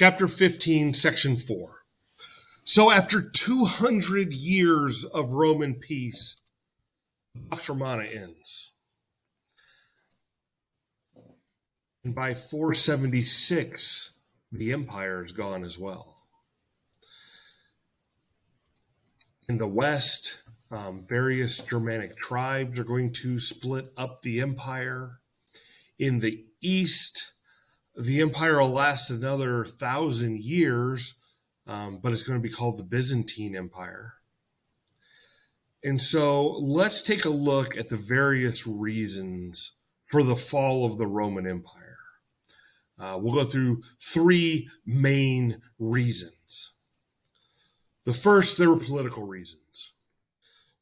chapter 15, section 4. So after 200 years of Roman peace, Pax Romana ends. And by 476, the empire is gone as well. In the west, various Germanic tribes are going to split up the empire. In the east, the empire will last another 1,000 years, but it's going to be called the Byzantine Empire. And so let's take a look at the various reasons for the fall of the Roman Empire. We'll go through three main reasons. The first, there were political reasons.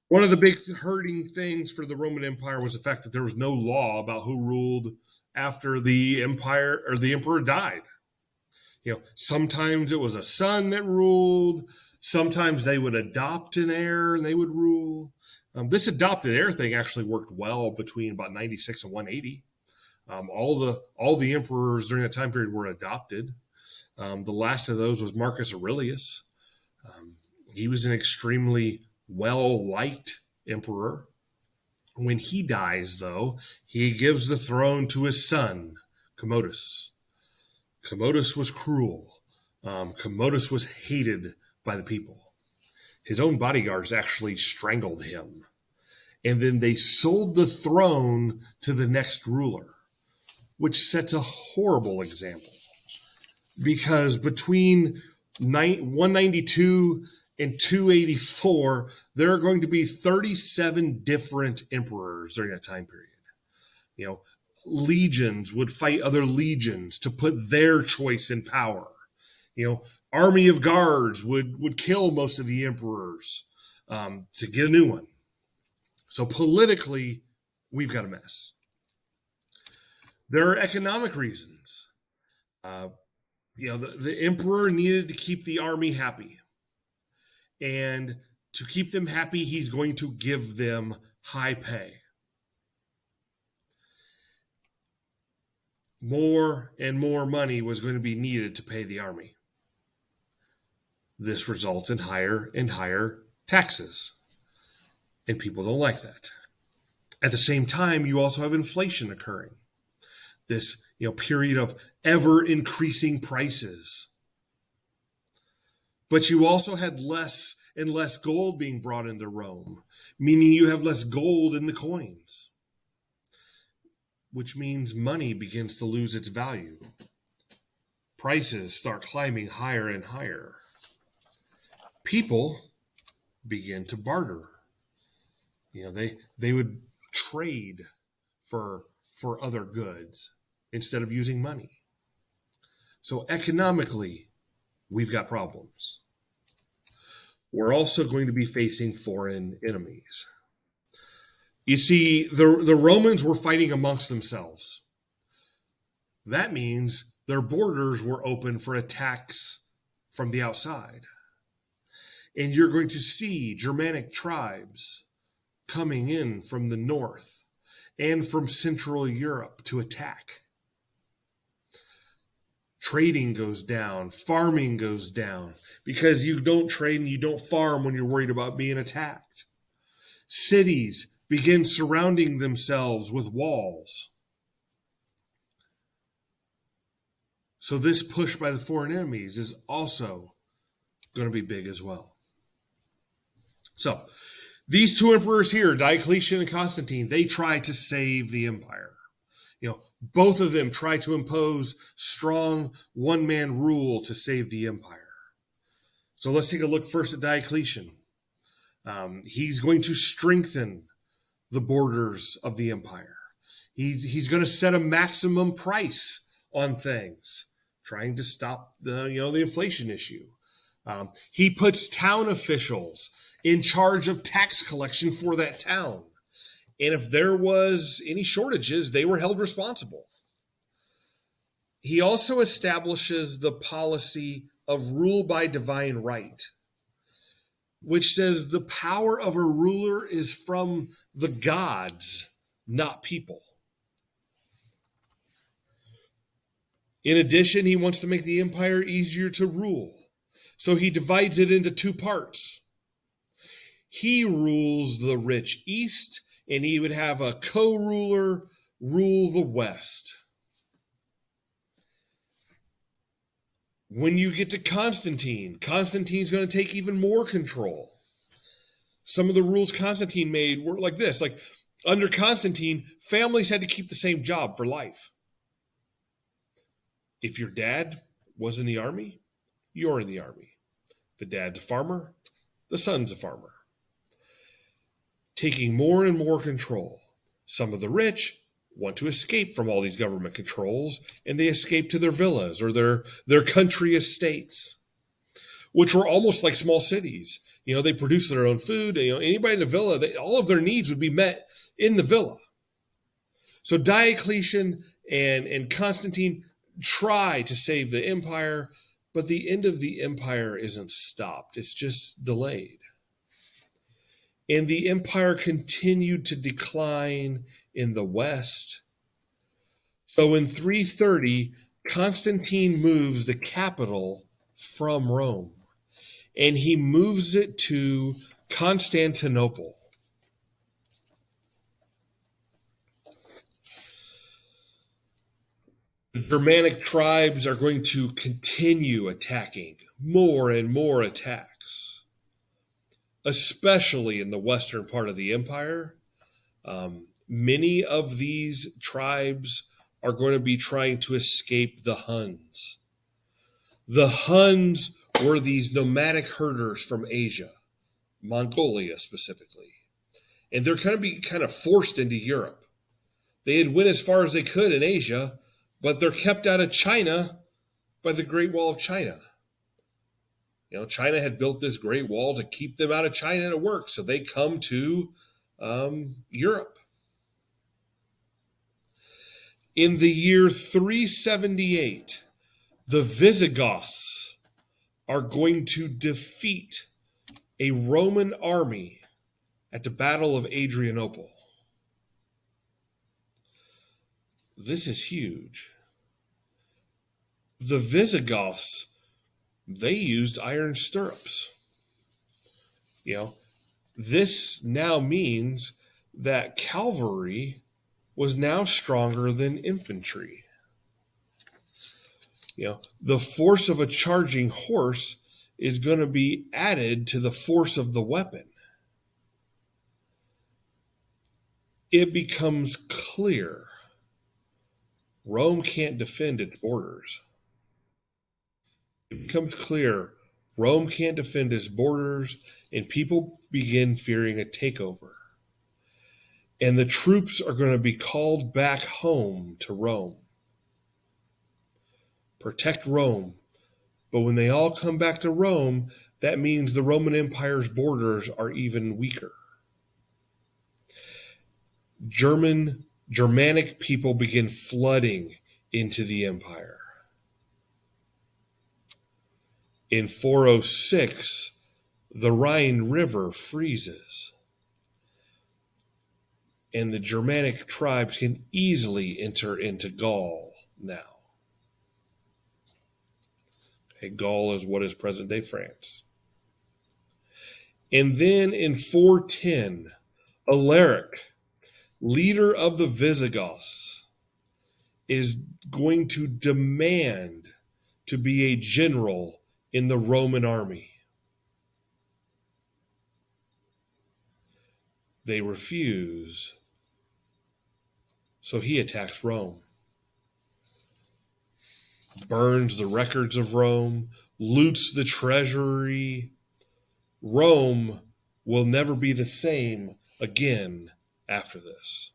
One of the big hurting things for the Roman Empire was the fact that there was no law about who ruled after the empire or the emperor died. Sometimes it was a son that ruled. Sometimes they would adopt an heir and they would rule. This adopted heir thing actually worked well between about 96 and 180. All the emperors during that time period were adopted. The last of those was Marcus Aurelius. He was an extremely well-liked emperor. When he dies, though, he gives the throne to his son, Commodus. Commodus was cruel. Commodus was hated by the people. His own bodyguards actually strangled him. And then they sold the throne to the next ruler, which sets a horrible example. Because between 192 and 284, there are going to be 37 different emperors during that time period. Legions would fight other legions to put their choice in power. Army of guards would kill most of the emperors to get a new one. So politically, we've got a mess. There are economic reasons. The emperor needed to keep the army happy. And to keep them happy, he's going to give them high pay. More and more money was going to be needed to pay the army. This results in higher and higher taxes. And people don't like that. At the same time, you also have inflation occurring. This period of ever increasing prices. But you also had less and less gold being brought into Rome, meaning you have less gold in the coins, which means money begins to lose its value. Prices start climbing higher and higher. People begin to barter. They would trade for other goods instead of using money. So economically, we've got problems. We're also going to be facing foreign enemies. You see, the Romans were fighting amongst themselves. That means their borders were open for attacks from the outside. And you're going to see Germanic tribes coming in from the north and from Central Europe to attack. Trading goes down, farming goes down, because you don't trade and you don't farm when you're worried about being attacked. Cities begin surrounding themselves with walls. So this push by the foreign enemies is also going to be big as well. So these two emperors here, Diocletian and Constantine, they try to save the empire. Both of them try to impose strong one-man rule to save the empire. So let's take a look first at Diocletian. He's going to strengthen the borders of the empire. He's going to set a maximum price on things, trying to stop the inflation issue. He puts town officials in charge of tax collection for that town. And if there was any shortages, they were held responsible. He also establishes the policy of rule by divine right, which says the power of a ruler is from the gods, not people. In addition, he wants to make the empire easier to rule. So he divides it into two parts. He rules the rich east, and he would have a co-ruler rule the west. When you get to Constantine, Constantine's going to take even more control. Some of the rules Constantine made were like this. Like under Constantine, families had to keep the same job for life. If your dad was in the army, you're in the army. The dad's a farmer, the son's a farmer. Taking more and more control. Some of the rich want to escape from all these government controls, and they escape to their villas or their country estates, which were almost like small cities. They produce their own food. Anybody in a villa, all of their needs would be met in the villa. So Diocletian and Constantine try to save the empire, but the end of the empire isn't stopped. It's just delayed. And the empire continued to decline in the west. So in 330, Constantine moves the capital from Rome, and he moves it to Constantinople. The Germanic tribes are going to continue attacking, more and more attacks, especially in the western part of the empire. Many of these tribes are going to be trying to escape the Huns. The Huns were these nomadic herders from Asia, Mongolia specifically, and they're going to be kind of forced into Europe. They had went as far as they could in Asia, but they're kept out of China by the Great Wall of China. China had built this Great Wall to keep them out of China, and it worked. So they come to Europe. In the year 378, the Visigoths are going to defeat a Roman army at the Battle of Adrianople. This is huge. The Visigoths, they used iron stirrups. This now means that cavalry was now stronger than infantry. The force of a charging horse is going to be added to the force of the weapon. It becomes clear Rome can't defend its borders. It becomes clear Rome can't defend its borders, and people begin fearing a takeover. And the troops are going to be called back home to Rome. Protect Rome. But when they all come back to Rome, that means the Roman Empire's borders are even weaker. Germanic people begin flooding into the empire. In 406, the Rhine River freezes, and the Germanic tribes can easily enter into Gaul now. Gaul is what is present-day France. And then in 410, Alaric, leader of the Visigoths, is going to demand to be a general in the Roman army. They refuse, so he attacks Rome. Burns the records of Rome, loots the treasury. Rome will never be the same again after this.